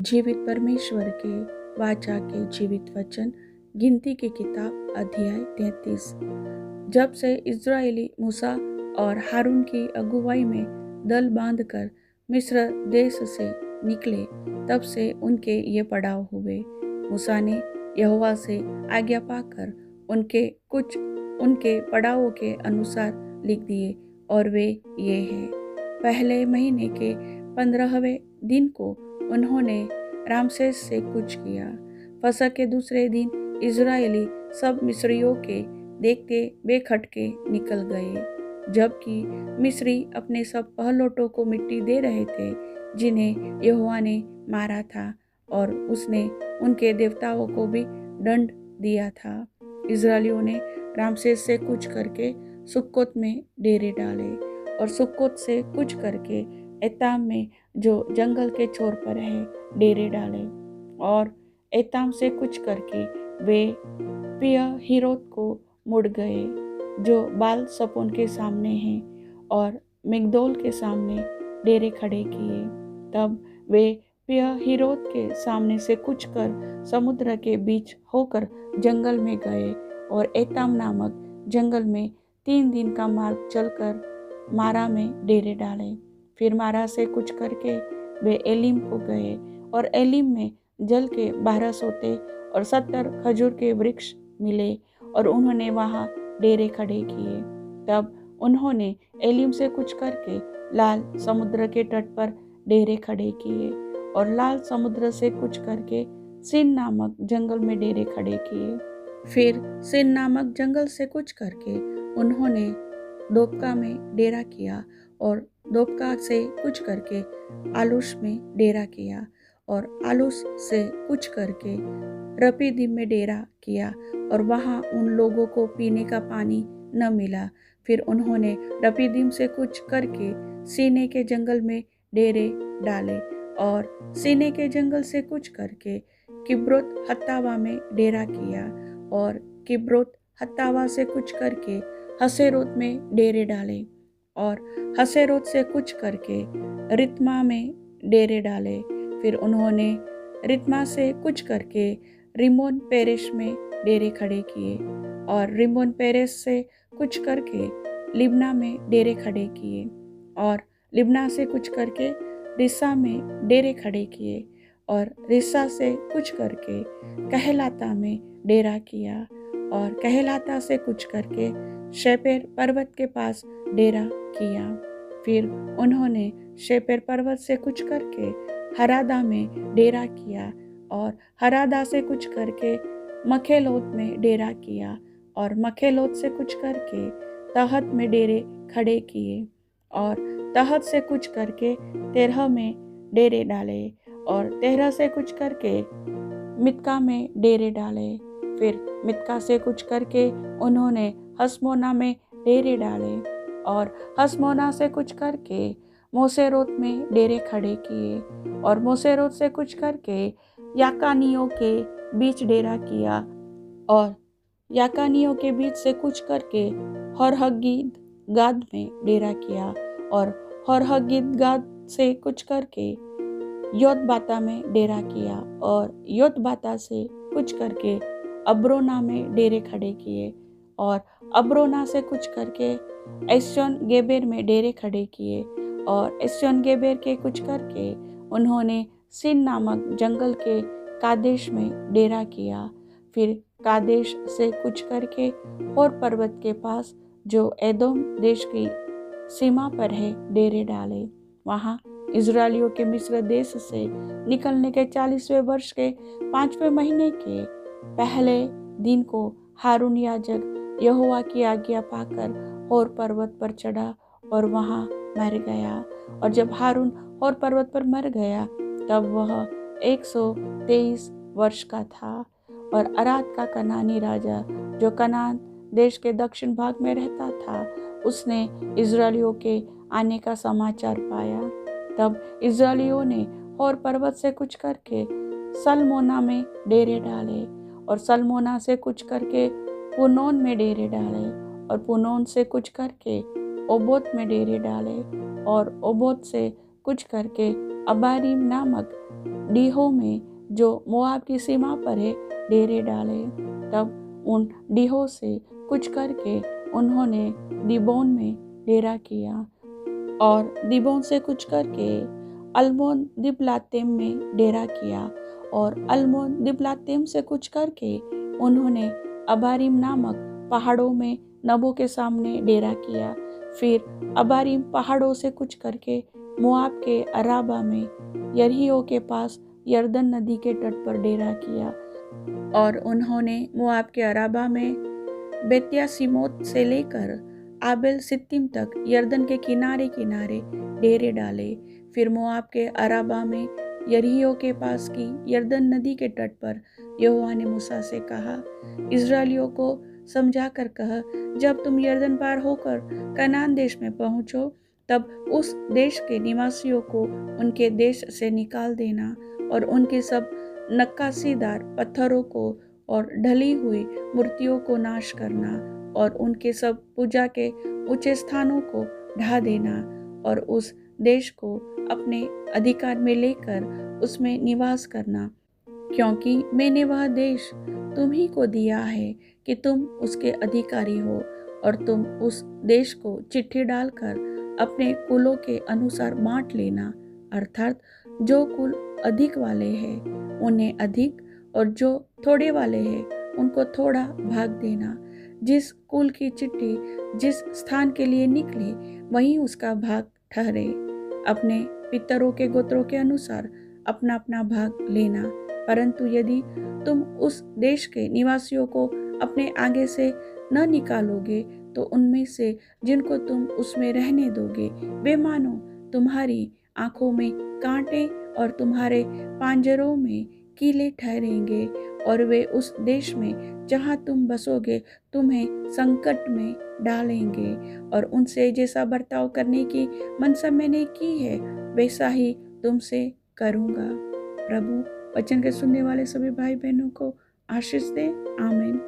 जीवित परमेश्वर के वाचा के जीवित वचन। गिनती की किताब अध्याय 33। जब से इज़राइली मूसा और हारून की अगुवाई में दल बांधकर मिस्र देश से निकले, तब से उनके ये पड़ाव हुए। मूसा ने यहोवा से आज्ञा पाकर उनके पड़ावों के अनुसार लिख दिए, और वे ये हैं। पहले महीने के 15वें दिन को उन्होंने रामसेस से कूच किया। फसह के दूसरे दिन इज़राइली सब मिस्रियों के देखते बेखटके निकल गए, जबकि मिस्री अपने सब पहलौठों को मिट्टी दे रहे थे जिन्हें यहोवा ने मारा था, और उसने उनके देवताओं को भी दंड दिया था। इज़राइलियों ने रामसेस से कूच करके सुक्कोत में डेरे डाले, और सुक्कोत से कूच करके एताम में जो जंगल के छोर पर है डेरे डाले, और एताम से कूच करके वे पीहहीरोत को मुड़ गए जो बाल सपोन के सामने है, और मिग्दोल के सामने डेरे खड़े किए। तब वे पीहहीरोत के सामने से कूच कर समुद्र के बीच होकर जंगल में गए, और एताम नामक जंगल में 3 दिन का मार्ग चलकर मारा में डेरे डाले। फिर मारा से कूच करके वे एलीम को गए, और एलीम में जल के 12 सोते और 70 खजूर के वृक्ष मिले, और उन्होंने वहाँ डेरे खड़े किए। तब उन्होंने एलीम से कूच करके लाल समुद्र के तट पर डेरे खड़े किए, और लाल समुद्र से कूच करके सिन नामक जंगल में डेरे खड़े किए। फिर सिन नामक जंगल से कूच करके उन्होंने दोपका में डेरा किया, और दोपका से कूच करके आलूश में डेरा किया, और आलूश से कूच करके रपीदीम में डेरा किया, और वहाँ उन लोगों को पीने का पानी न मिला। फिर उन्होंने रपीदीम से कूच करके सीने के जंगल में डेरे डाले, और सीने के जंगल से कूच करके किब्रोत हत्तावा में डेरा किया, और किब्रोत हत्तावा से कूच करके हसेरोत में डेरे डाले, और हसेरोत से कूच करके रित्मा में डेरे डाले। फिर उन्होंने रित्मा से कूच करके रिमोन पेरेश में डेरे खड़े किए, और रिमोन पेरेश से कूच करके लिब्ना में डेरे खड़े किए, और लिब्ना से कूच करके रिस्सा में डेरे खड़े किए, और रिस्सा से कूच करके कहलाता में डेरा किया, और कहलाता से कूच करके शेपेर पर्वत के पास डेरा किया। फिर उन्होंने शेपेर पर्वत से कूच करके हरादा में डेरा किया, और हरादा से कूच करके मखेलोत में डेरा किया, और मखेलोत से कूच करके तहत में डेरे खड़े किए, और तहत से कूच करके तेरह में डेरे डाले, और तेरह से कूच करके मित्का में डेरे डाले। फिर मित्का से कूच करके उन्होंने हसमोना में डेरे डाले, और हसमोना से कूच करके मोसेरोत में डेरे खड़े किए, और मोसेरोत से कूच करके याकानियों के बीच डेरा किया, और याकानियों के बीच से कूच करके हॉर्हग्गिदगाद में डेरा किया, और हॉर्हग्गिदगाद से कूच करके योतबाता में डेरा किया, और योतबाता से कूच करके अब्रोना में डेरे खड़े किए, और अब्रोना से कूच करके एस्योन गेबेर में डेरे खड़े किए, और एस्योन गेबेर के कूच करके उन्होंने सिन नामक जंगल के कादेश में डेरा किया। फिर कादेश से कूच करके होर पर्वत के पास जो एदोम देश की सीमा पर है डेरे डाले। वहाँ इज़राइलियों के मिस्र देश से निकलने के 40वें वर्ष के 5वें महीने के पहले दिन को हारून याजक यहोवा की आज्ञा पाकर होर पर्वत पर चढ़ा और वहाँ मर गया। और जब हारून होर पर्वत पर मर गया, तब वह 123 वर्ष का था। और अराद का कनानी राजा जो कनान देश के दक्षिण भाग में रहता था, उसने इज़राइलियों के आने का समाचार पाया। तब इज़राइलियों ने होर पर्वत से कूच करके सलमोना में डेरे डाले, और सलमोना से कूच करके पुनोन में डेरे डाले, और पुनोन से कूच करके ओबोत में डेरे डाले, और ओबोत से कूच करके अबारीम नामक डीहो में जो मोआब की सीमा पर है डेरे डाले। तब उन डीहो से कुछ करके उन्होंने दीबोन में डेरा किया और दीबोन से कुछ करके अल्मोन दिबलातैम में डेरा किया और अल्मोन दिबलातैम से कुछ करके उन्होंने अबारीम नामक पहाड़ों में नबो के सामने डेरा किया। फिर अबारीम पहाड़ों से कुछ करके मोआब के अराबा में यरीहो के पास यरदन नदी के तट पर डेरा किया और उन्होंने मोआब के अराबा में बेत्यासीमोत से लेकर आबेल सित्तीम तक यरदन के किनारे किनारे डेरे डाले। फिर मोआब के अराबा में यरीहो के पास की यरदन नदी के तट पर यहोवा ने मूसा से कहा, इस्राएलियों को समझा कर कह, जब तुम यरदन पार होकर कनान देश में पहुंचो तब उस देश के निवासियों को उनके देश से निकाल देना और उनके सब नक्काशीदार पत्थरों को और ढली हुई मूर्तियों को नाश करना और उनके सब पूजा के ऊंचे स्थानों को ढा देना और उस देश को अपने अधिकार में लेकर उसमें निवास करना, क्योंकि मैंने वह देश तुम ही को दिया है कि तुम उसके अधिकारी हो। और तुम उस देश को चिट्ठी डालकर अपने कुलों के अनुसार बांट लेना, अर्थात जो कुल अधिक वाले हैं उन्हें अधिक और जो थोड़े वाले हैं उनको थोड़ा भाग देना। जिस कुल की चिट्ठी जिस स्थान के लिए निकले वहीं उसका भाग ठहरे। अपने पितरों के गोत्रों के अनुसार अपना अपना भाग लेना। परंतु यदि तुम उस देश के निवासियों को अपने आगे से न निकालोगे तो उनमें से जिनको तुम उसमें रहने दोगे वे मानो तुम्हारी आंखों में कांटे और तुम्हारे पांजरों में कीले ठहरेंगे और वे उस देश में जहाँ तुम बसोगे तुम्हें संकट में डालेंगे और उनसे जैसा बर्ताव करने की मनसा मैंने की है वैसा ही तुमसे करूँगा। प्रभु वचन के सुनने वाले सभी भाई बहनों को आशीष दे। आमीन।